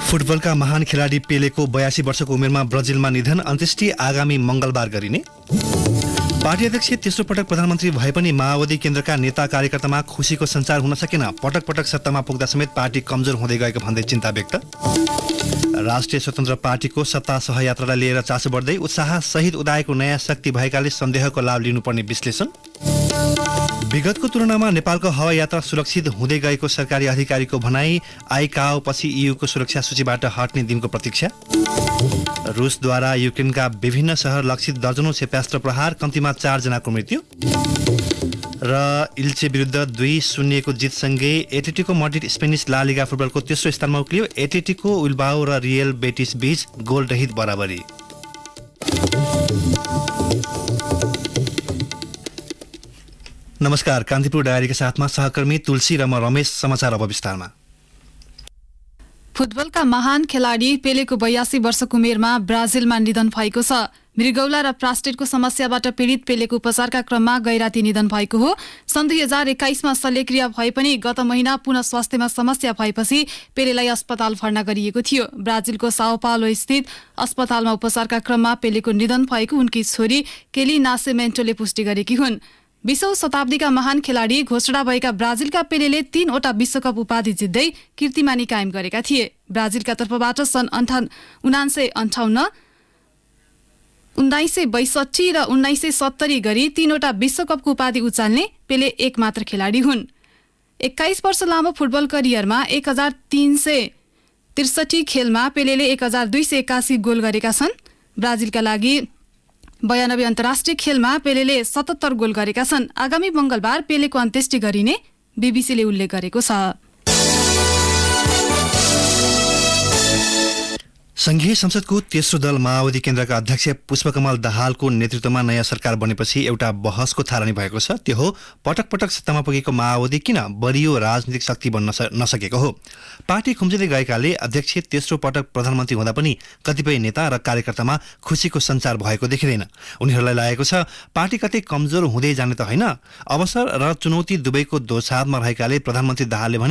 फुटबलका महान खेलाडी पेलेको 82 वर्षको उमेरमा ब्राजिलमा निधन, अन्त्येष्टि आगामी मंगलबार गरिने। पार्टी अध्यक्ष तेस्रो पटक प्रधानमन्त्री भए पनि माओवादी केन्द्रका नेता कार्यकर्तामा खुसीको सञ्चार हुन सकेन। पटक पटक सत्तामा पुग्दा समेत पार्टी कमजोर हुँदै गएको भन्दै चिन्ता व्यक्त। राष्ट्रिय स्वतन्त्र पार्टीको सत्ता सहयात्रालाई लिएर चासो बढ्दै, उत्साह सहित उदाएको नयाँ शक्ति भएकाले सन्देहको लाभ लिनुपर्ने विश्लेषण। विगतको तुलनामा नेपालको हवाई यात्रा सुरक्षित हुँदै गएको सरकारी अधिकारीको भनाई। आइकाओ पछि ईयूको सुरक्षा सूचीबाट हट्ने दिनको प्रतीक्षा। रुसद्वारा युक्रेनका विभिन्न शहर लक्षित दर्जनौं क्षेप्यास्त्र प्रहार, कम्तीमा 4 जनाको मृत्यु। र इल्चे विरुद्ध 2-0 को जितसँगै एटलेटिको मड्रिड स्पेनिस ला लिगा फुटबलको तेस्रो स्थानमा उक्लियो। एटलेटिको बिल्बाओ र रियल बेटिस बीच गोलरहित बराबरी। नमस्कार, कान्तिपुर डायरीका साथमा सहकर्मी तुलसी र म रमेश। समाचार अब विस्तारमा। फुटबलका महान खेलाडी पेलेको 82 वर्षको उमेरमा ब्राजिलमा निधन भएको छ। मृगौला र प्रास्टेटको समस्याबाट पीडित पेलेको उपचारका क्रममा गैराती निधन भएको हो। सन् 2021 मा शल्यक्रिया भए पनि गत महिना पुनः स्वास्थ्यमा समस्या भएपछि पेलेलाई अस्पताल भर्ना गरिएको थियो। ब्राजिलको साओ पाउलो स्थित अस्पतालमा उपचारका क्रममा पेलेको निधन भएको उनकी छोरी केली नासेमेन्टोले पुष्टि गरेकी हुन्। 20औं शताब्दीका महान खेलाडी घोषणा भएका ब्राजिलका पेलेले 3 वटा विश्वकप उपाधि जित्दै कीर्तिमानी कायम गरेका थिए। ब्राजिलका तर्फबाट सन् 1958, 1962 र 1970 गरी 3 वटा विश्वकपको उपाधि उचाल्ने पेले एकमात्र खेलाडी हुन्। 21 वर्ष लामो फुटबल करियरमा 1363 खेलमा पेलेले 1281 गोल गरेका छन्। ब्राजिलका लागि 92 अन्तर्राष्ट्रिय खेलमा पेलेले 77 गोल गरेका छन्। आगामी मंगलबार पेलेको अन्त्येष्टि गरिने बीबीसीले उल्लेख गरेको छ। संघीय संसदको तेस्रो दल माओवादी केन्द्रका अध्यक्ष पुष्पकमल दाहालको नेतृत्वमा नयाँ सरकार बनेपछि एउटा बहसको थालनी भएको छ। त्यो हो, पटक पटक सत्तामा पुगेको माओवादी किन बलियो राजनीतिक शक्ति बन्न नसकेको हो। पार्टी खुम्चिँदै गएकाले अध्यक्ष तेस्रो पटक प्रधानमन्त्री हुँदा पनि कतिपय नेता र कार्यकर्तामा खुसीको सञ्चार भएको देखिँदैन। उनीहरूलाई लागेको छ पार्टी कतै कमजोर हुँदै जाने त होइन। अवसर र चुनौती दुवैको दोसाधमा रहेकाले प्रधानमन्त्री दाहालले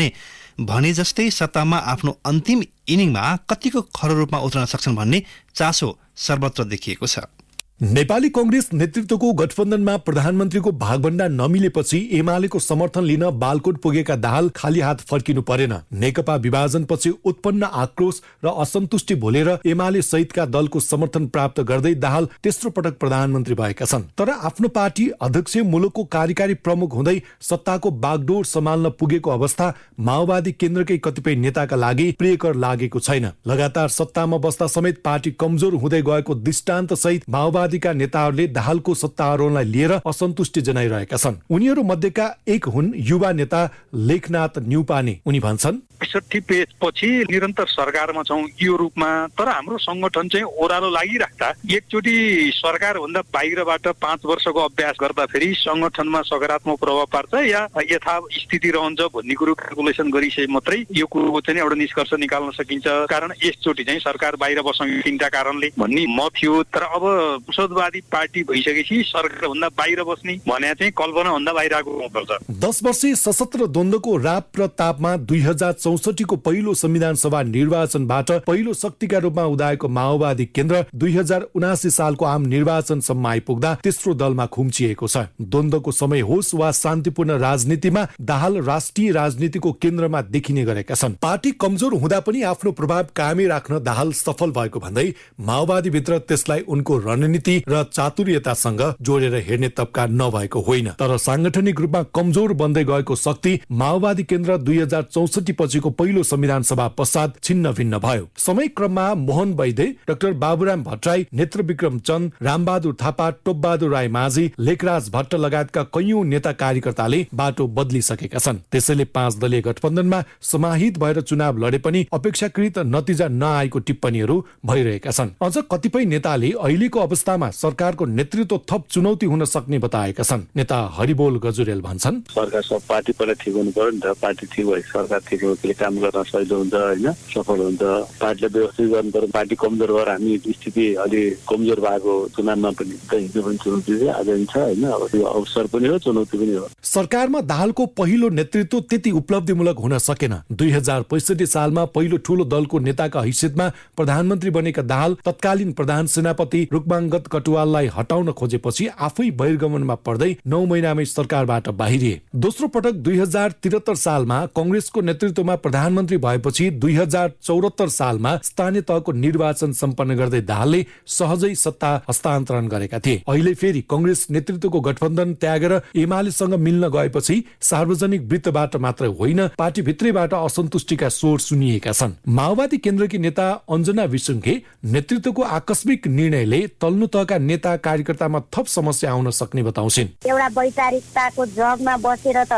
भने जस्तै सत्तामा आफ्नो अन्तिम इनिङमा कतिको खरो रूपमा उत्रन सक्छन् भन्ने चासो सर्वत्र देखिएको छ। नेपाली कांग्रेस नेतृत्वको गठबन्धनमा प्रधानमन्त्रीको भागभण्डा नमिलेपछि एमालेको समर्थन लिन बालकोट पुगेका दाहाल खाली हात फर्किनु परेन। नेकपा विभाजनपछि उत्पन्न आक्रोश र असन्तुष्टि भुलेर एमाले सहितका दलको समर्थन प्राप्त गर्दै दाहाल तेस्रो पटक प्रधानमन्त्री भएका छन्। तर आफ्नो पार्टी अध्यक्ष मुलुकको कार्यकारी प्रमुख हुँदै सत्ताको बागडोर सम्हाल्न पुगेको अवस्था माओवादी केन्द्रकै कतिपय नेताका लागि प्रियकर लागेको छैन। लगातार सत्तामा बस्दा समेत पार्टी कमजोर हुँदै गएको दृष्टान्त सहित माओवादी का नेताहरूले दाहालको सत्तारोहणलाई लिएर असन्तुष्टि जनाइरहेका छन्। उनीहरू मध्येका एक हुन् युवा नेता लेखनाथ न्युपाने। उनी भन्छन् ६५ पेज पछि निरन्तर सरकारमा छौं यो रूपमा, तर हाम्रो संगठन चाहिँ ओह्रालो लागिराख्दा एकचोटि सरकार भन्दा बाहिरबाट 5 वर्षको अभ्यास गर्दा फेरि संगठनमा सकारात्मक प्रभाव पार्छ या यथा स्थिति रहन्छ भन्ने कुरो क्याल्कुलेसन गरिसके मात्रै यो कुरोको चाहिँ एउटा निष्कर्ष निकाल्न सकिन्छ। कारण यसचोटि चाहिँ सरकार बाहिर बस्ने 3टा कारणले भन्ने म थियो। तर अब संसदवादी पार्टी भइसकेपछि सरकार भन्दा बाहिर बस्ने भने चाहिँ कल्पना भन्दा बाहिर आएको हुनुपर्छ। 10 वर्षीय सशस्त्र द्वन्द्वको राप र तापमा 2064 को पहिलो संविधान सभा निर्वाचनबाट पहिलो शक्तिका रूपमा उदाएको माओवादी केन्द्र 2079 सालको आम निर्वाचनसम्म आइपुग्दा तेस्रो दलमा खुम्चिएको छ। द्वन्द्वको समय होस् वा शान्तिपूर्ण राजनीतिमा दाहाल राष्ट्रिय राजनीतिको केन्द्रमा देखिने गरेका छन्। पार्टी कमजोर हुँदा पनि आफ्नो प्रभाव कायमै राख्न दाहाल सफल भएको भन्दै माओवादी भित्र त्यसलाई उनको रणनीति र चातुर्यतासँग जोडेर हेर्ने तबका नभएको होइन। तर सांगठनिक रूपमा कमजोर बन्दै गएको शक्ति माओवादी केन्द्र 2064 पछिको पहिलो संविधान सभा पश्चात छिन्न भिन्न भयो। समय क्रममा मोहन वैद्य, डाक्टर बाबुराम भट्टराई, नेत्र विक्रम चन्द, रामबहादुर थापा, टोपबहादुर राई माझी, लेखराज भट्ट लगायतका कैयौं नेता कार्यकर्ताले बाटो बदलिसकेका छन्। त्यसैले 5 दलीय गठबन्धनमा समाहित भएर चुनाव लडे पनि अपेक्षाकृत नतिजा नआएको टिप्पणीहरू भइरहेका छन्। अझ कतिपय नेताले अहिलेको अवस्था अवस्थामा सरकारको नेतृत्व थप चुनौती हुन सक्ने बताएका छन्। नेता हरिबोल गजुरेल भन्छन्, सरकार सब पार्टी पहिला ठिक हुनु पर्यो नि त। पार्टी ठिक भए सरकार ठिक हो, त्यसले काम गर्न सजिलो हुन्छ होइन, सफल हुन्छ। पार्टीलाई व्यवस्थित गर्नु पर्यो। पार्टी कमजोर भएर हामी स्थिति अलि कमजोर भएको चुनावमा पनि हिजो पनि चुनौती चाहिँ आज पनि छ होइन। अब त्यो अवसर पनि हो, चुनौती पनि हो। सरकारमा दाहालको पहिलो नेतृत्व त्यति उपलब्धिमूलक हुन सकेन। 2065 सालमा पहिलो ठूलो दलको नेताका हैसियतमा प्रधानमन्त्री बनेका दाहाल तत्कालीन प्रधान सेनापति रुक्माङ्गद कटुवाललाई हटाउन खोजेपछि आफै बहिर्गमनमा पर्दै 9 महिनामै सरकारबाट बाहिरिए। दोस्रो पटक 2073 सालमा कंग्रेसको नेतृत्वमा प्रधानमन्त्री भएपछि 2074 सालमा स्थानीय तहको निर्वाचन सम्पन्न गर्दै दाहालले सहजै सत्ता हस्तान्तरण गरेका थिए। अहिले फेरि कंग्रेस नेतृत्वको गठबन्धन त्यागेर एमालेसँग मिल्न गएपछि सार्वजनिक वृत्तबाट मात्र होइन, पार्टी भित्रैबाट असन्तुष्टिका स्वर सुनिएका छन्। माओवादी केन्द्रकी नेता अञ्जना विसुङले नेतृत्वको आकस्मिक निर्णयले तल्लो तहका नेता कार्यकर्तामा थप समस्या आउन सक्ने बताउँछिन्। एउटा वैचारिकताको जगमा बसेर त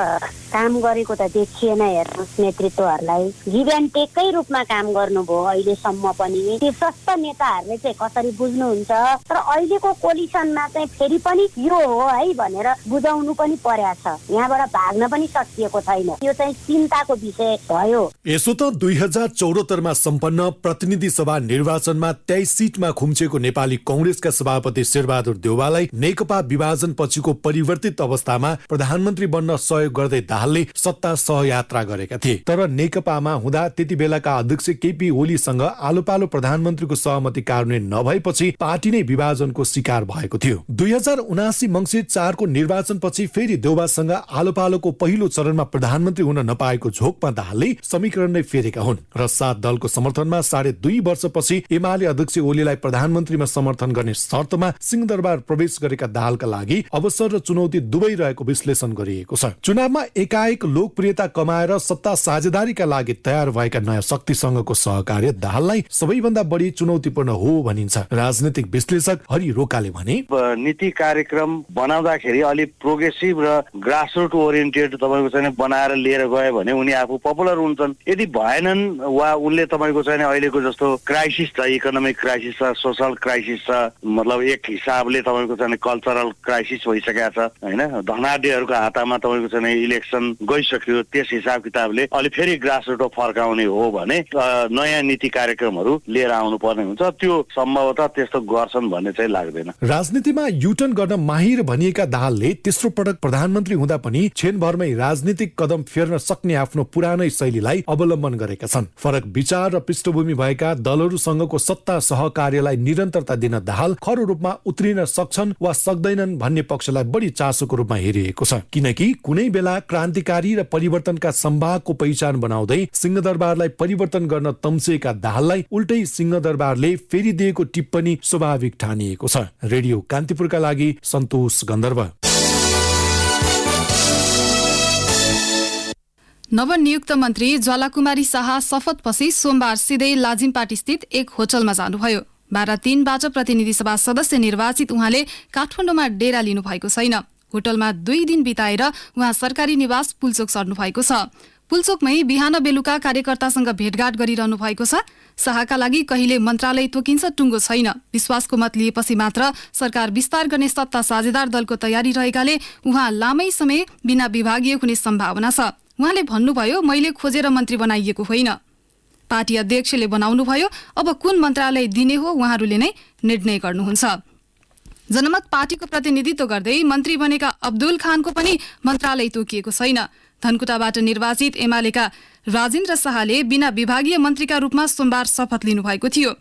काम गरेको त देखिएन। हेर्नुहोस्, नेतृत्वहरूलाई गिभ एन्ड टेककै रूपमा काम गर्नुभयो अहिलेसम्म पनि। शीर्षस्थ नेताहरूले चाहिँ कसरी बुझ्नुहुन्छ, तर अहिलेको कोलिसनमा चाहिँ फेरि पनि यो हो है भनेर बुझाउनु पनि पर्या छ। यहाँबाट भाग्न पनि सकिएको छैन। यो चाहिँ चिन्ताको विषय भयो। यसो त 2074 मा सम्पन्न प्रतिनिधि सभा निर्वाचनमा 23 सिटमा खुम्चेको नेपाली कंग्रेसका सभापति शेरबहादुर देउवालाई नेकपा विभाजन पछिको परिवर्तित अवस्थामा प्रधानमन्त्री बन्न सहयोग गर्दै दाहालले सत्ता सहयात्रा गरेका थिए। तर नेकपामा हुँदा त्यति बेलाका अध्यक्ष केपी ओलीसँग आलोपालो प्रधानमन्त्रीको सहमति कार्यान्वयन नभएपछि पार्टी नै विभाजनको शिकार भएको थियो। 2079 मंसिर 4 को निर्वाचनपछि फेरि देउवासँग आलोपालोको पहिलो चरणमा प्रधानमन्त्री हुन नपाएको झोकमा दाहालले समीकरण नै फेरेका हुन् र 7 दलको समर्थनमा 2.5 वर्षपछि एमाले अध्यक्ष ओलीलाई प्रधानमन्त्रीमा समर्थन गर्ने शर्तमा सिंहदरबार प्रवेश गरेका दाहालका लागि अवसर र चुनौती दुवै रहेको विश्लेषण गरिएको छ। चुनावमा एकाएक लोकप्रियता कमाएर सत्ता साझेदारीका लागि तयार भएका नयाँ शक्तिसँगको सहकार्य दाहाललाई सबैभन्दा बढी चुनौतीपूर्ण हो भनिन्छ। राजनीतिक विश्लेषक हरि रोकाले भने, नीति कार्यक्रम बनाउँदाखेरि अलिक प्रोग्रेसिभ र ग्रासरुट ओरिएन्टेड तपाईँको चाहिँ बनाएर लिएर गयो भने उनी आफू पपुलर हुन्छन्। यदि भएनन् वा उनले तपाईँको चाहिँ अहिलेको जस्तो क्राइसिस छ, इकोनोमिक क्राइसिस छ, सोशल क्राइसिस छ, मतलब एक हिसाबले तपाईँको चाहिँ कल्चरल क्राइसिस भइसकेको छ होइन। धनाढ्यहरूको हातमा तपाईँको चाहिँ इलेक्सन गइसक्यो। त्यस हिसाब किताबले अलि फेरि ग्रासरुट फर्काउने हो भने नयाँ नीति कार्यक्रमहरू लिएर आउनु पर्ने हुन्छ। त्यो सम्भवतः त्यस्तो गर्छन् भन्ने चाहिँ लाग्दैन। राजनीतिमा युटर्न गर्न माहिर भनिएका दाहालले तेस्रो पटक प्रधानमन्त्री हुँदा पनि क्षणभरमै राजनीतिक कदम फेर्न सक्ने आफ्नो पुरानै शैलीलाई अवलम्बन गरेका छन्। फरक विचार र पृष्ठभूमि भएका दलहरूसँगको सत्ता सहकार्यलाई निरन्तरता दिन दाहाल खरो रूपमा उत्रिन सक्छन् वा सक्दैनन् भन्ने पक्षलाई बढी चासोको रूपमा हेरिएको छ। किनकि कुनै बेला क्रान्तिकारी र परिवर्तनका सम्भागको पहिचान बनाउँदै सिंहदरबारलाई परिवर्तन गर्न तम्सिएका दाहाललाई उल्टै सिंहदरबारले फेरि दिएको टिप्पणी स्वाभाविक ठानिएको छ। रेडियो कान्तिपुरका लागि सन्तोष गन्धर्व। नवनियुक्त मन्त्री ज्वालाकुमारी शाह शपथपछि सोमबार सिधै लाजिमपाटी स्थित एक होटलमा जानुभयो। 12-3बाट प्रतिनिधि सभा सदस्य निर्वाचित उहाँले काठमाडौँमा डेरा लिनु भएको छैन। होटलमा 2 दिन बिताएर उहाँ सरकारी निवास पुल्चोक सर्नु भएको छ। पुल्चोकमै बिहान बेलुका कार्यकर्तासँग भेटघाट गरिरहनु भएको छ। शाहका लागि कहिले मन्त्रालय तोकिन्छ टुङ्गो छैन। विश्वासको मत लिएपछि मात्र सरकार विस्तार गर्ने सत्ता साझेदार दलको तयारी रहेकाले उहाँ लामै समय बिना विभागीय हुने सम्भावना छ। उहाँले भन्नुभयो, मैले खोजेर मन्त्री बनाइएको होइन, पार्टी अध्यक्षले बनाउनुभयो। अब कुन मन्त्रालय दिने हो उहाँहरूले नै निर्णय गर्नुहुन्छ। जनमत पार्टीको प्रतिनिधित्व गर्दै मन्त्री बनेका अब्दुल खानको पनि मन्त्रालय तोकिएको छैन। धनकुटाबाट निर्वाचित एमालेका राजेन्द्र शाहले बिना विभागीय मन्त्रीका रूपमा सोमबार शपथ लिनुभएको थियो।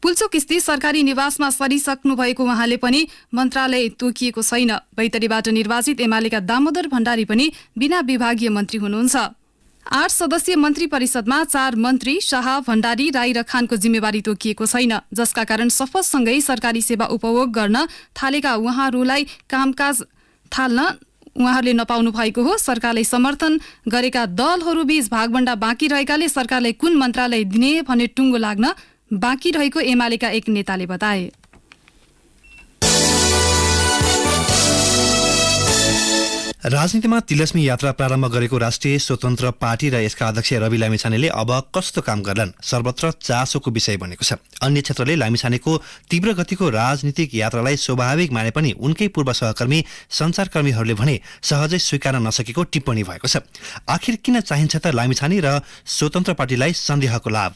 पुल्चोक स्थित सरकारी निवासमा सरिसक्नु भएको उहाँले पनि मन्त्रालय तोकिएको छैन। बैतडीबाट निर्वाचित एमालेका दामोदर भण्डारी पनि बिना विभागीय मन्त्री हुनुहुन्छ। 8 सदस्यीय मन्त्री परिषदमा 4 मन्त्री शाह, भण्डारी, राई र खानको जिम्मेवारी तोकिएको छैन, जसका कारण शपथसँगै सरकारी सेवा उपभोग गर्न थालेका उहाँहरूलाई कामकाज थाल्न उहाँहरूले नपाउनु भएको हो। सरकारलाई समर्थन गरेका दलहरूबीच भागभण्डा बाँकी रहेकाले सरकारलाई कुन मन्त्रालय दिने भन्ने टुङ्गो लाग्न बाँकी रहेको एमालेका एक नेताले बताए। राजनीतिमा तिलस्मी यात्रा प्रारम्भ गरेको राष्ट्रिय स्वतन्त्र पार्टी र यसका अध्यक्ष रवि लामिछानेले अब कस्तो काम गर्लान् सर्वत्र चासोको विषय बनेको छ। अन्य क्षेत्रले लामिछानेको तीव्र गतिको राजनीतिक यात्रालाई स्वाभाविक माने पनि उनकै पूर्व सहकर्मी सञ्चारकर्मीहरूले भने सहजै स्वीकार्न नसकेको टिप्पणी भएको छ। आखिर किन चाहिन्छ त लामिछाने र स्वतन्त्र पार्टीलाई सन्देहको लाभ?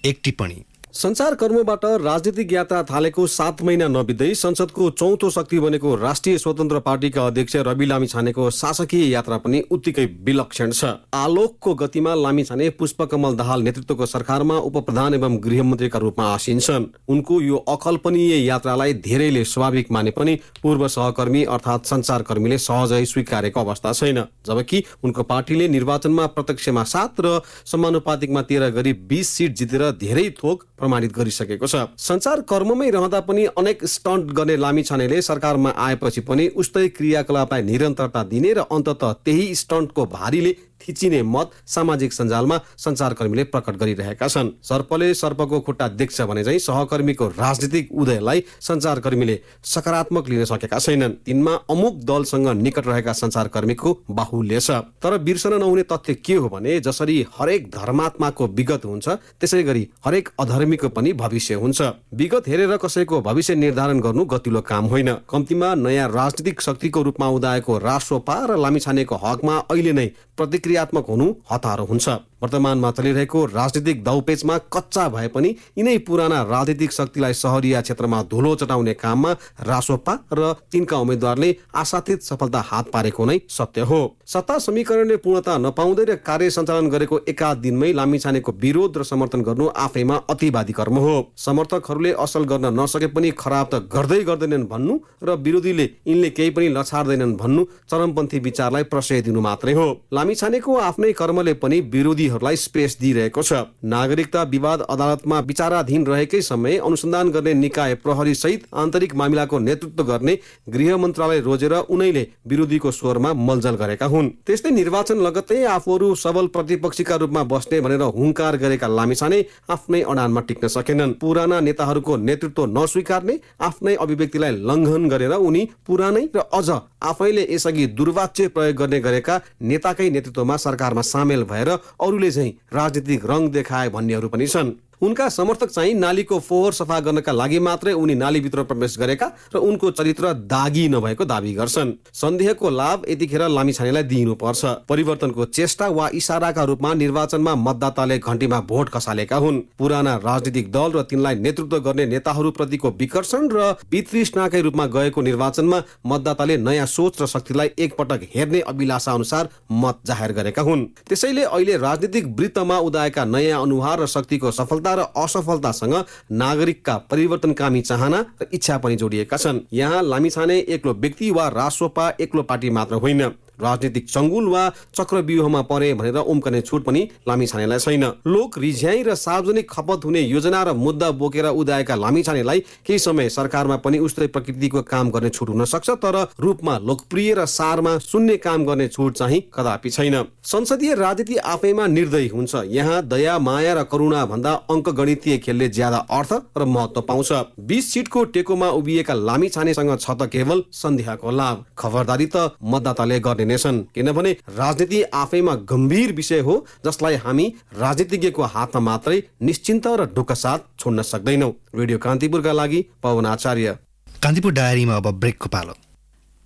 एक टिप्पणी। सञ्चारकर्मबाट राजनीतिक यात्रा थालेको 7 महिना नबित्दै संसदको चौथो शक्ति बनेको राष्ट्रिय स्वतन्त्र पार्टीका अध्यक्ष रवि लामिछानेको शासकीय यात्रा पनि उत्तिकै विलक्षण छ। आलोकको गतिमा लामिछाने पुष्पकमल दाहाल नेतृत्वको सरकारमा उपप्रधान एवं गृहमन्त्रीका रूपमा आसीन्छन्। उनको यो अकल्पनीय यात्रालाई धेरैले स्वाभाविक माने पनि पूर्व सहकर्मी अर्थात् सञ्चारकर्मीले सहजै स्वीकारेको अवस्था छैन। जबकि उनको पार्टीले निर्वाचनमा प्रत्यक्षमा 7 र समानुपातिकमा 13 गरी 20 सिट जितेर धेरै थोक प्रमाणित गरिसकेको छ। सञ्चार कर्ममै रहँदा पनि अनेक स्टन्ट गर्ने लामिछानेले सरकारमा आएपछि पनि उस्तै क्रियाकलापलाई निरन्तरता दिने र अन्ततः त्यही स्टन्टको भारीले थिचिने मत सामाजिक सञ्जालमा सञ्चारकर्मीले प्रकट गरिरहेका छन्। सर्पले सर्पको खुट्टा देख्छ भने चाहिँ सहकर्मीको राजनीतिक उदयलाई सञ्चारकर्मीले सकारात्मक लिन सकेका छैनन्। तिनमा अमुक दलसँग निकट रहेका सञ्चारकर्मीको बाहुल्य छ। तर बिर्सन नहुने तथ्य के हो भने जसरी हरेक धर्मात्माको विगत हुन्छ त्यसै गरी हरेक अधर्मीको पनि भविष्य हुन्छ। विगत हेरेर कसैको भविष्य निर्धारण गर्नु गतिलो काम होइन। कम्तीमा नयाँ राजनीतिक शक्तिको रूपमा उदाएको राष्ट्रपा र लामिछानेको हकमा अहिले नै प्रतिक्रियात्मक हुनु हतारो हुन्छ। वर्तमानमा चलिरहेको राजनीतिक दाउपेचमा कच्चा भए पनि यिनै पुराना राजनीतिक शक्तिलाई सहरिया क्षेत्रमा धुलो चटाउने काममा रासोपा र तिनका उम्मेद्वारले आशातीत सफलता हात पारेको नै सत्य हो। सत्ता समीकरणले पूर्णता नपाउँदै र कार्य सञ्चालन गरेको एकाध दिनमै लामिछानेको विरोध र समर्थन गर्नु आफैमा अतिवादी कर्म हो। समर्थकहरूले असल गर्न नसके पनि खराब त गर्दै गर्दैनन् भन्नु र विरोधीले यिनले केही पनि लछार्दैनन् भन्नु चरमपन्थी विचारलाई प्रश्रय दिनु मात्रै हो। लामिछानेको आफ्नै कर्मले पनि विरोधीहरूलाई स्पेस दिइरहेको छ। नागरिकता विवाद अदालतमा विचाराधीन रहेकै समय अनुसन्धान गर्ने निकाय प्रहरी सहित आन्तरिक मामिलाको नेतृत्व गर्ने गृह मन्त्रालय रोजेर उनैले विरोधीको स्वरमा मलजल गरेका हुन्। त्यस्तै निर्वाचन लगत्तै आफूहरू सबल प्रतिपक्षीका रूपमा बस्ने भनेर हुङ्कार गरेका लामिछाने आफ्नै अडानमा टिक्न सकेनन्। पुराना नेताहरूको नेतृत्व नस्वीकार्ने आफ्नै अभिव्यक्तिलाई लङ्घन गरेर उनी पुरानै र अझ आफैले यसअघि दुर्वाच्य प्रयोग गर्ने गरेका नेताकै नेतृत्वमा सरकारमा सामेल भएर अरूले चाहिँ राजनीतिक रङ देखाए भन्नेहरू पनि छन्। उनका समर्थक चाहिँ नालीको फोहोर सफा गर्नका लागि मात्रै उनी नालीभित्र प्रवेश गरेका र उनको चरित्र दागी नभएको दावी गर्छन्। सन्देहको लाभ यतिखेर लामिछानेलाई दिइनुपर्छ। परिवर्तनको चेष्टा वा इशाराका रूपमा निर्वाचनमा मतदाताले घण्टीमा भोट खसालेका हुन्। पुराना राजनीतिक दल र तिनलाई नेतृत्व गर्ने नेताहरू प्रतिको विकर्षण र वितृष्णाकै रूपमा गएको निर्वाचनमा मतदाताले नयाँ सोच र शक्तिलाई एकपटक हेर्ने अभिलाषा अनुसार मत जाहेर गरेका हुन्। त्यसैले अहिले राजनीतिक वृत्तमा उदाएका नयाँ अनुहार र शक्तिको सफलता र असफलतासँग नागरिकका परिवर्तनकामी चाहना र इच्छा पनि जोडिएका छन्। यहाँ लामिछाने एक्लो व्यक्ति वा राष्ट्रपा एक्लो पार्टी मात्र होइन। राजनीतिक चङ्गुल वा चक्रव्यूहमा परे भनेर उम्कने छुट पनि लामिछानेलाई छैन। लोक रिझ्याइ र सार्वजनिक खपत हुने योजना र मुद्दा बोकेर उदाएका लामिछानेलाई केही समय सरकारमा पनि उस्तै प्रकृतिको काम गर्ने छुट हुन सक्छ, तर रूपमा लोकप्रिय र सारमा शून्य काम गर्ने छुट चाहिँ कदापि छैन। संसदीय राजनीति आफैमा निर्दयी हुन्छ। यहाँ दया माया र करुणा भन्दा अङ्कगणितीय खेलले ज्यादा अर्थ र महत्त्व पाउँछ। 20 सिटको टेकोमा उभिएका लामिछानेसँग छ त केवल सन्देहको लाभ। खबरदारी त मतदाताले गर्ने किनभने राजनीति आफैमा गम्भीर विषय हो जसलाई हामी राजनीतिज्ञको हातमा मात्रै निश्चिन्त र ढुक्क साथ छोड्न सक्दैनौं। रेडियो कान्तिपुरका लागि पवन आचार्य। कान्तिपुर डायरीमा अब ब्रेकको पालो।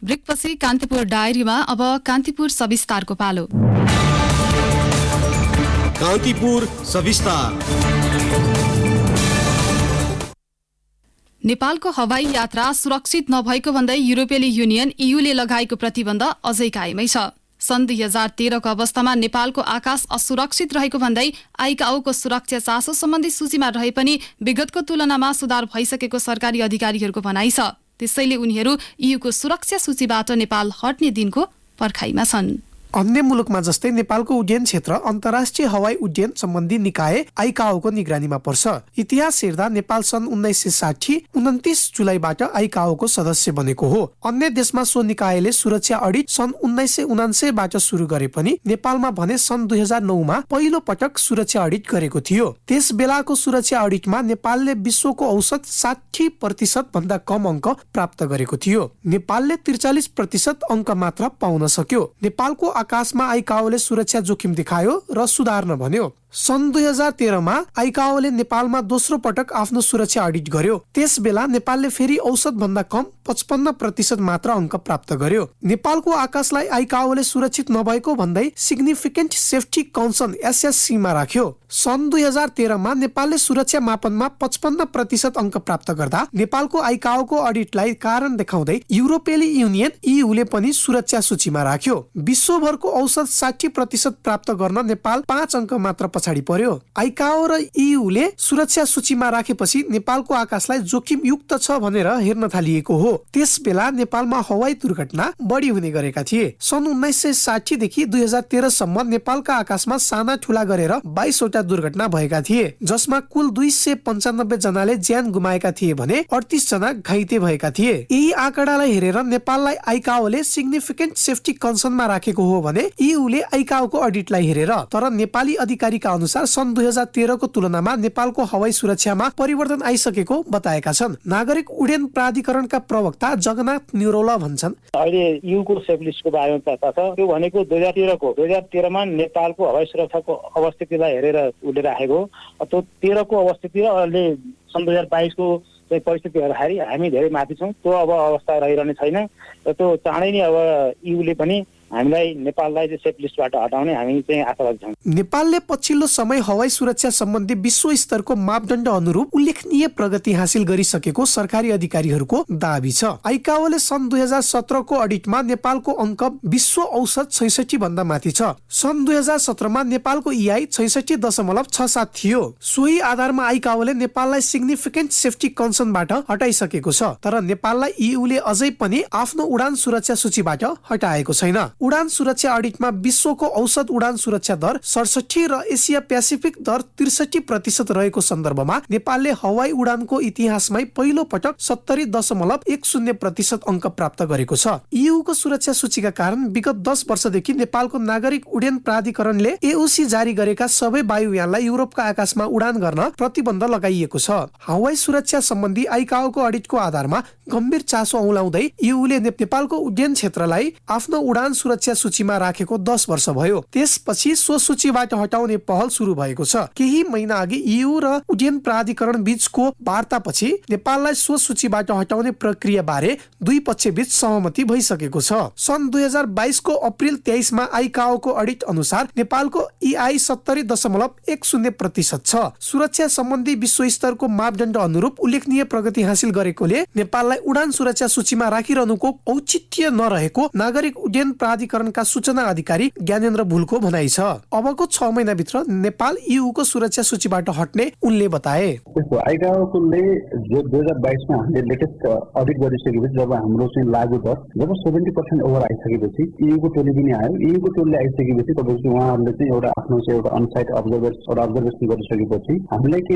ब्रेकपछि कान्तिपुर डायरीमा अब कान्तिपुर सविस्तारको पालो। कान्तिपुर सविस्तार। नेपालको हवाई यात्रा सुरक्षित नभएको भन्दै युरोपेली युनियन EUले लगाएको प्रतिबन्ध अझै कायमै छ। सन् 2013 को अवस्थामा नेपालको आकाश असुरक्षित रहेको भन्दै आइकाओको सुरक्षा चासो सम्बन्धी सूचीमा रहे पनि विगतको तुलनामा सुधार भइसकेको सरकारी अधिकारीहरूको भनाइ छ। त्यसैले उनीहरू EUको सुरक्षा सूचीबाट नेपाल हट्ने दिनको पर्खाइमा छन्। अन्य मुलुकमा जस्तै नेपालको उड्डयन क्षेत्र अन्तर्राष्ट्रिय हवाई उड्डयन सम्बन्धी निकाय आइकाओको निगरानीमा पर्छ। इतिहास हेर्दा नेपाल सन् 1960 29 जुलाईबाट आइकाओको सदस्य बनेको हो। अन्य देशमा सो निकायले सुरक्षा अडिट सन् 1999 बाट सुरु गरे पनि नेपालमा भने सन् 2009 मा पहिलो पटक सुरक्षा अडिट गरेको थियो। त्यस बेलाको सुरक्षा अडिटमा नेपालले विश्वको औसत 60% भन्दा कम अङ्क प्राप्त गरेको थियो। नेपालले 43% अङ्क मात्र पाउन सक्यो। नेपालको आकाशमा आइकाओले सुरक्षा जोखिम देखायो र सुधार्न भन्यो। सन् 2013 मा आइकाओले नेपालमा दोस्रो पटक आफ्नो सुरक्षा अडिट गर्यो। त्यस बेला नेपालले फेरि औसत भन्दा कम 55% मात्र अङ्क प्राप्त गर्यो। नेपालको आकाशलाई आइकाओले सुरक्षित नभएको भन्दै सिग्निफिकेन्ट सेफ्टी कन्सर्न SSC मा राख्यो। सन् 2013 मा नेपालले सुरक्षा मापनमा 55% अङ्क प्राप्त गर्दा नेपालको आइकाओको अडिटलाई कारण देखाउँदै युरोपेली युनियन EUले पनि सुरक्षा सूचीमा राख्यो। विश्वभरको औसत 60% प्राप्त गर्न नेपाल 5 अङ्क मात्र पछाडि पर्यो। आइकाओ र EUले सुरक्षा सूचीमा राखेपछि नेपालको आकाशलाई जोखिम युक्त छ भनेर हेर्न थालिएको हो। त्यस बेला नेपालमा हवाई दुर्घटना बढी हुने गरेका थिए। सन् 1960 देखि 2013 सम्म नेपालका आकाशमा साना ठुला गरेर 22 वटा दुर्घटना भएका थिए, जसमा कुल 295 जनाले ज्यान गुमाएका थिए भने 38 जना घाइते भएका थिए। यही आँकडालाई हेरेर नेपाललाई आइकाओले सिग्निफिकेन्ट सेफ्टी कन्सर्नमा राखेको हो भने EUले आइकाओको अडिटलाई हेरेर तर नेपाली अधिकारीका अनुसार सन् 2013 को तुलनामा नेपालको हवाई सुरक्षामा परिवर्तन आइसकेको बताएका छन्। नागरिक उड्डयन प्राधिकरणका प्रवक्ता जगन्नाथ निरौला भन्छन्, अहिले EUको सेफ लिस्टको बारेमा चर्चा छ। त्यो भनेको 2013 मा नेपालको हवाई सुरक्षाको अवस्थितिलाई हेरेर उसले राखेको। त्यो 13 को अवस्थिति र अहिले सन् 2022 को परिस्थिति हेर्दाखेरि हामी धेरै माथि छौँ। त्यो अब अवस्था रहिरहने छैन र त्यो चाँडै नै अब EUले पनि हामीलाई नेपाललाई सेफ लिस्टबाट हटाउने हामी चाहिँ आशावादी छौँ। नेपालले पछिल्लो समय हवाई सुरक्षा सम्बन्धी विश्व स्तरको मापदण्ड अनुरूप उल्लेखनीय प्रगति हासिल गरिसकेको सरकारी अधिकारीहरूको दाबी छ। आइकाओले सन् 2017 को अडिटमा नेपालको अङ्क विश्व औसत 66 भन्दा माथि छ। सन् 2017 मा नेपालको EI 66.67 थियो। सोही आधारमा आइकाओले नेपाललाई सिग्निफिकेन्ट सेफ्टी कन्सर्नबाट हटाइसकेको छ, तर नेपाललाई EUले अझै पनि आफ्नो उडान सुरक्षा सूचीबाट हटाएको छैन। उडान सुरक्षा अडिटमा विश्वको औसत उडान सुरक्षा दर 67 र एसिया पेसिफिक दर 63% रहेको सन्दर्भमा नेपालले हवाई उडानको इतिहासमै पहिलो पटक 70.10% अङ्क प्राप्त गरेको छ। EUको सुरक्षा सूचीका कारण विगत 10 वर्षदेखि नेपालको नागरिक उड्डयन प्राधिकरणले AOC जारी गरेका सबै वायुयानलाई युरोपका आकाशमा उडान गर्न प्रतिबन्ध लगाइएको छ। हवाई सुरक्षा सम्बन्धी आइकाओको अडिटको आधारमा गम्भीर चासो औलाउँदै EUले नेपालको उड्डयन क्षेत्रलाई आफ्नो उडान सुरक्षा सूचीमा राखेको 10 वर्ष भयो। त्यसपछि सो सूचीबाट हटाउने पहल सुरु भएको छ। केही महिना अघि EU र उड्डयन प्राधिकरण बीचको वार्तापछि नेपाललाई सो सूचीबाट हटाउने प्रक्रिया बारे दुई पक्ष बीच सहमति भइसकेको छ। सन् 2022 को अप्रिल 23 मा आइकाओको अडिट अनुसार नेपालको EI 70.10% छ। सुरक्षा सम्बन्धी विश्व स्तरको मापदण्ड अनुरूप उल्लेखनीय प्रगति हासिल गरेकोले नेपाललाई उडान सुरक्षा सूचीमा राखिरहनुको औचित्य नरहेको नागरिक उड्डयन प्राधिकरणका सूचना अधिकारी ज्ञानेन्द्र भुलको भनाइ छ। अबको 6 महिनाभित्र नेपाल EUको सुरक्षा सूचीबाट हट्ने उनले बताए। आइकाओले जो 2022 मा हामीले लेटेस्ट अडिट गरिसकेपछि जब हाम्रो चाहिँ लागु दर जब 70% ओभर आइसकेपछि EUको टोली पनि आयो। EUको टोलीले आइसकेपछि तपाईको उहाँहरूले चाहिँ एउटा आफ्नो चाहिँ एउटा अनसाइट अब्जर्भेसन गरिसकेपछि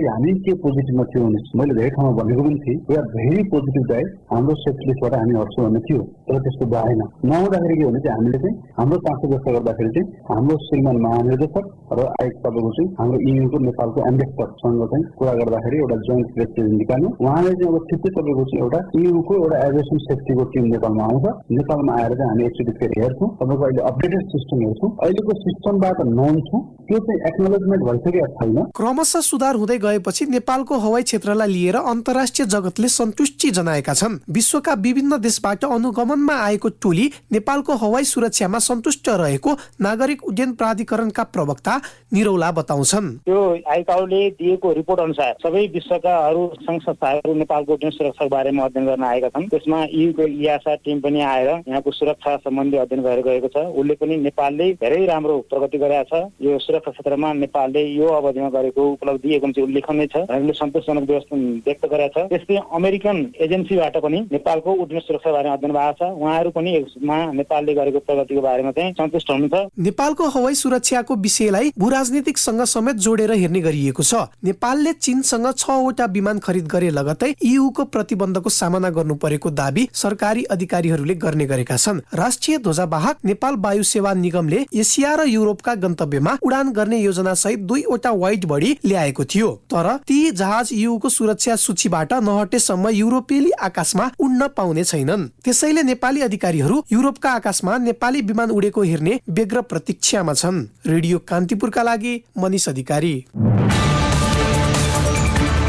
हामी के पोजिटिभमा थियो भने मैले धेरै ठाउँमा भनेको पनि थिएँ वी आर भेरी पोजिटिभ दाइ हाम्रो सेफ्टी लिस्टबाट हामी हट्छौँ भन्ने थियो, तर त्यस्तो भएन। नहुँदाखेरि के भने चाहिँ हामीले चाहिँ हाम्रो चासो व्यक्त गर्दाखेरि चाहिँ हाम्रो श्रीमान महानिर्देशक र तपाईँको चाहिँ हाम्रो EUको नेपालको एम्बेसडरसँग चाहिँ कुरा गर्दाखेरि एउटा जोइन्ट प्रेस रिलिज निकाल्नु। उहाँले चाहिँ अब ठिकै तपाईँको चाहिँ एउटा EUको एउटा एभिएसन सेफ्टीको टिम नेपालमा आउँछ। नेपालमा आएर चाहिँ हामी एकचोटि फेरि हेर्छौँ, तपाईँको अहिले अपडेटेड सिस्टम हेर्छौँ। अहिलेको सिस्टमबाट नोन छौँ, त्यो चाहिँ एक्नोलेजमेन्ट भइसकेको छैन। क्रमशः सुधार हुँदै गएपछि नेपालको हवाई क्षेत्रलाई लिएर अन्तर्राष्ट्रिय जगतले सन्तुष्टि जनाएका छन्। विश्वका विभिन्न देशबाट अनुगमनमा आएको टोली नेपालको हवाई सुरक्षामा सन्तुष्ट रहेको नागरिक उड्डयन प्राधिकरणका प्रवक्ता निरौला बताउँछन्। त्यो आइकाओले दिएको रिपोर्ट अनुसार सबै विश्वका अरू संघ संस्थाहरू नेपालको उड्डयन सुरक्षाको बारेमा अध्ययन गर्न आएका छन्। त्यसमा EUको EASA टिम पनि आएर यहाँको सुरक्षा सम्बन्धी अध्ययन गरेर गएको छ। उसले पनि नेपालले धेरै राम्रो प्रगति गरेको छ। यो सुरक्षा क्षेत्रमा नेपालले यो अवधिमा गरेको उपलब्धि एकदम चाहिँ उल्लेखनीय छ। हामीले सन्तोषजनक व्यक्त गरेको छ। त्यस्तै अमेरिकन एजेन्सीबाट पनि नेपालको उड्डयन सुरक्षा बारेमा अध्ययन भएको छ। उहाँहरू पनि यसमा नेपालले गरेको प्रगतिको बारेमा चाहिँ सन्तुष्ट हुनुहुन्छ। नेपालको हवाई सुरक्षाको विषयलाई भूराजनीतिकसँग समेत जोडेर हेर्ने गरिएको छ। नेपालले चीनसँग 6 वटा विमान खरिद गरे लगतै EU को प्रतिबन्धको सामना गर्नु परेको दाबी सरकारी अधिकारीहरूले गर्ने गरेका छन्। राष्ट्रिय ध्वजावाहक नेपाल वायु सेवा निगमले एसिया र युरोपका गन्तव्यमा उडान गर्ने योजना सहित 2 वटा वाइड बडी ल्याएको थियो, तर ती जहाज EU को सुरक्षा सूचीबाट नहटेसम्म युरोपेली आकाशमा उड्न पाउने छैनन्। त्यसैले नेपाली अधिकारीहरू युरोपका आकाशमा नेपाली विमान उडेको हेर्ने व्यग्र प्रतीक्षामा छन्। रेडियो कान्तिपुरका लागि मनिष अधिकारी।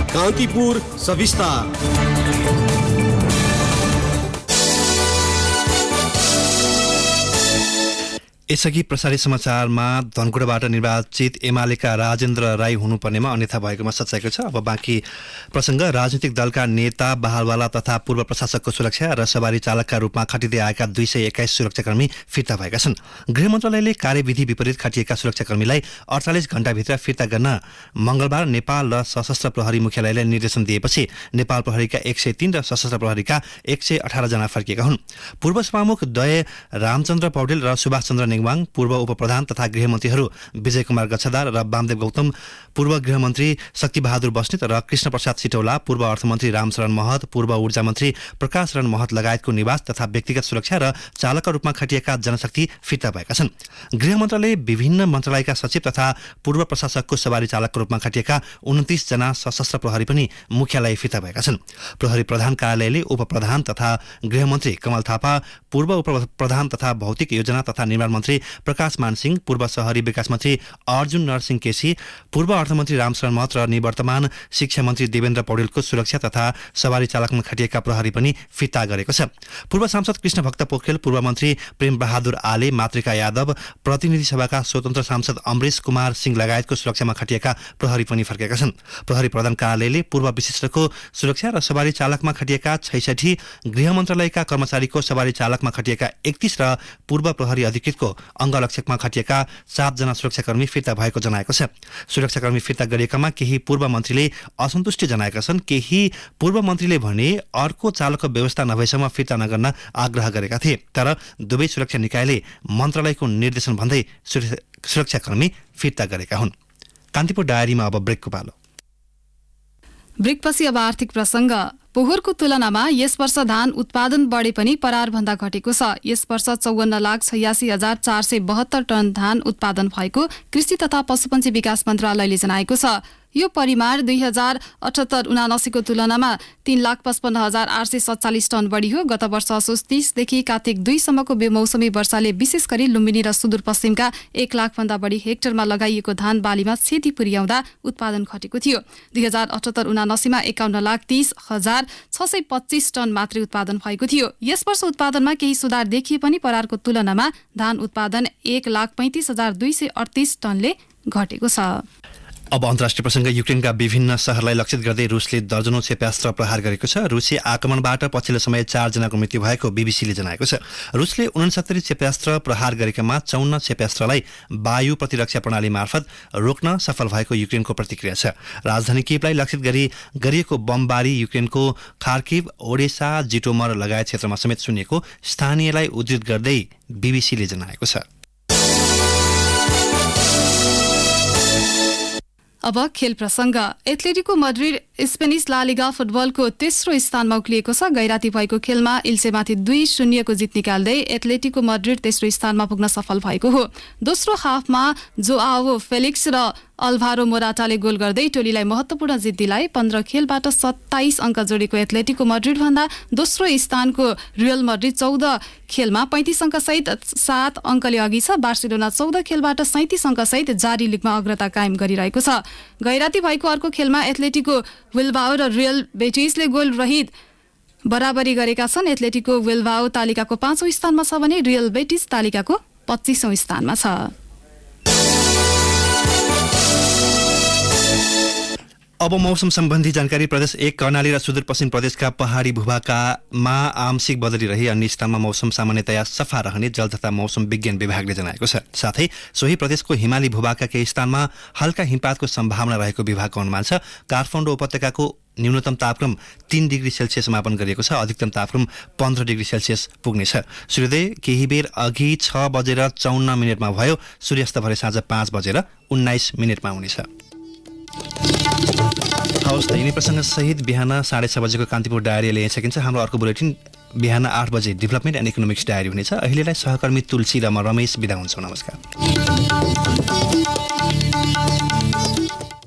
कान्तिपुर सविस्तार। यसअघि प्रसारित समाचारमा धनकुटाबाट निर्वाचित एमालेका राजेन्द्र राई हुनुपर्नेमा अन्यथा भएकोमा सच्याएको छ। अब बाँकी प्रसङ्ग। राजनीतिक दलका नेता, बहालवाला तथा पूर्व प्रशासकको सुरक्षा र सवारी चालकका रूपमा खटिँदै आएका 221 सुरक्षाकर्मी फिर्ता भएका छन्। गृह मन्त्रालयले कार्यविधि विपरीत खटिएका सुरक्षाकर्मीलाई 48 घण्टाभित्र फिर्ता गर्न मंगलबार नेपाल र सशस्त्र प्रहरी मुख्यालयले निर्देशन दिएपछि नेपाल प्रहरीका 103 र सशस्त्र प्रहरीका 118 जना फर्किएका हुन्। पूर्व सभामुख दय रामचन्द्र पौडेल र सुभाष चन्द्र नेङवाङ, पूर्व उपप्रधान तथा गृहमन्त्रीहरू विजय कुमार गच्छदार र वामदेव गौतम, पूर्व गृहमन्त्री शक्तिबहादुर बस्नेत र कृष्ण प्रसाद सिटौला, पूर्व अर्थमन्त्री रामशरण महत, पूर्व ऊर्जा मन्त्री प्रकाश शरण महत लगायतको निवास तथा व्यक्तिगत सुरक्षा र चालकका रूपमा खटिएका जनशक्ति फिर्ता भएका छन्। गृह मन्त्रालय विभिन्न मन्त्रालयका सचिव तथा पूर्व प्रशासकको सवारी चालकको रूपमा खटिएका 29 जना सशस्त्र प्रहरी पनि मुख्यालय फिर्ता भएका छन्। प्रहरी प्रधान कार्यालयले उपप्रधान तथा गृहमन्त्री कमल थापा, पूर्व उपप्रधान तथा भौतिक योजना तथा निर्माण मन्त्री प्रकाश मानसिंह, पूर्व शहरी विकास मन्त्री अर्जुन नरसिंह केसी, पूर्व अर्थमन्त्री रामशरण महत र निवर्तमान शिक्षा मन्त्री देवेन्द्र पौडेलको सुरक्षा तथा सवारी चालकमा खटिएका प्रहरी पनि फिर्ता गरेको छ। पूर्व सांसद कृष्ण भक्त पोखरेल, पूर्व मन्त्री प्रेम बहादुर आले, मातृका यादव, प्रतिनिधि सभाका स्वतन्त्र सांसद अमरेश कुमार सिंह लगायतको सुरक्षामा खटिएका प्रहरी पनि फर्केका छन्। प्रहरी प्रधान कार्यालयले पूर्व विशिष्टको सुरक्षा र सवारी चालकमा खटिएका 66, गृह मन्त्रालयका कर्मचारीको सवारी चालकमा खटिएका 31 र पूर्व प्रहरी अधिकृतको अङ्गरक्षकमा खटिएका 7 जना सुरक्षाकर्मी फिर्ता भएको जनाएको छ। सुरक्षाकर्मी फिर्ता गरिएकामा केही पूर्व मन्त्रीले असन्तुष्टि जनाएका छन्। केही पूर्व मन्त्रीले भने अर्को चालकको व्यवस्था नभएसम्म फिर्ता नगर्न आग्रह गरेका थिए, तर दुवै सुरक्षा निकायले मन्त्रालयको निर्देशन भन्दै सुरक्षाकर्मी फिर्ता गरेका हुन्। कान्तिपुर डायरीमा अब ब्रेकको पालो। ब्रेकपछि अब आर्थिक प्रसङ्ग। पोहोरको तुलनामा यस वर्ष धान उत्पादन बढे पनि परारभन्दा घटेको छ। यस वर्ष 54,86,472 टन धान उत्पादन भएको कृषि तथा पशुपन्छी विकास मन्त्रालयले जनाएको छ। यो परिमाण 2078-79 को तुलनामा 3,55,847 टन बढी हो। गत वर्ष असोज 30 देखि कार्तिक 2 सम्मको बेमौसमी वर्षाले विशेष गरी लुम्बिनी र सुदूरपश्चिमका 1 लाख भन्दा बढी हेक्टरमा लगाइएको धान बालीमा क्षति पुर्याउँदा उत्पादन घटेको थियो। 2078-79 मा 51,30,625 टन मात्रै उत्पादन भएको थियो। यस वर्ष उत्पादनमा केही सुधार देखिए पनि परारको तुलनामा धान उत्पादन 1,35,238 टनले घटेको छ। अब अन्तर्राष्ट्रिय प्रसङ्ग। युक्रेनका विभिन्न शहरलाई लक्षित गर्दै रुसले दर्जनौं क्षेप्यास्त्र प्रहार गरेको छ। रुसी आक्रमणबाट पछिल्लो समय 4 जनाको मृत्यु भएको बीबीसीले जनाएको छ। रुसले 69 क्षेप्यास्त्र प्रहार गरेकामा 54 क्षेप्यास्त्रलाई वायु प्रतिरक्षा प्रणाली मार्फत रोक्न सफल भएको युक्रेनको प्रतिक्रिया छ। राजधानी कियवलाई लक्षित गरी गरिएको बमबारी युक्रेनको खार्किभ, ओडेसा, जिटोमर लगायत क्षेत्रमा समेत सुनिएको स्थानीयलाई उद्धृत गर्दै बीबीसीले जनाएको छ। अब खेल प्रसङ्ग। एथलेटिको मड्रिड स्पेनिस ला लिगा फुटबलको तेस्रो स्थानमा उक्लिएको छ। गैराती भएको खेलमा इल्सेमाथि 2-0 को जित निकाल्दै एथलेटिको मड्रिड तेस्रो स्थानमा पुग्न सफल भएको हो। दोस्रो हाफमा जोआओ फेलिक्स र अल्भारो मोराटाले गोल गर्दै टोलीलाई महत्वपूर्ण जित दिलाए। 15 खेलबाट 27 अङ्क जोडेको एथलेटिको मड्रिड भन्दा दोस्रो स्थानको रियल मड्रिड 14 खेलमा 35 अङ्क सहित 7 अङ्कले अघि छ। बार्सिलोना 14 खेलबाट 37 अङ्क सहित जारी लिगमा अग्रता कायम गरिरहेको छ। गैराती भएको अर्को खेलमा एथलेटिको विल्बाओ र रियल बेटिसले गोल रहित बराबरी गरेका छन्। एथलेटिको विल्बाओ तालिकाको 5औं स्थानमा छ भने रियल बेटिस तालिकाको 25औं स्थानमा छ। अब मौसम सम्बन्धी जानकारी। प्रदेश 1 कर्णाली र सुदूरपश्चिम प्रदेशका पहाडी भूभागमा आंशिक बदली रही अन्य स्थानमा मौसम सामान्यतया सफा रहने जल तथा मौसम विज्ञान विभागले जनाएको छ। साथै सोही प्रदेशको हिमाली भूभागका केही स्थानमा हल्का हिमपातको सम्भावना रहेको विभागको अनुमान छ। काठमाडौँ उपत्यकाको न्यूनतम तापक्रम 3 डिग्री सेल्सियस मापन गरिएको छ। अधिकतम तापक्रम 15 डिग्री सेल्सियस पुग्नेछ। सूर्योदय केही बेर अघि 6:54 भयो। सूर्यास्त भरे साँझ 5:19 हुनेछ। हवस् त यिनै प्रसङ्ग सहित बिहान 6:30 बजेको कान्तिपुर डायरी ल्याइ सकिन्छ। हाम्रो अर्को बुलेटिन बिहान 8 बजे डेभलपमेन्ट एन्ड इकोनोमिक्स डायरी हुनेछ। अहिलेलाई सहकर्मी तुलसी र म रमेश बिदा हुन्छौँ। नमस्कार।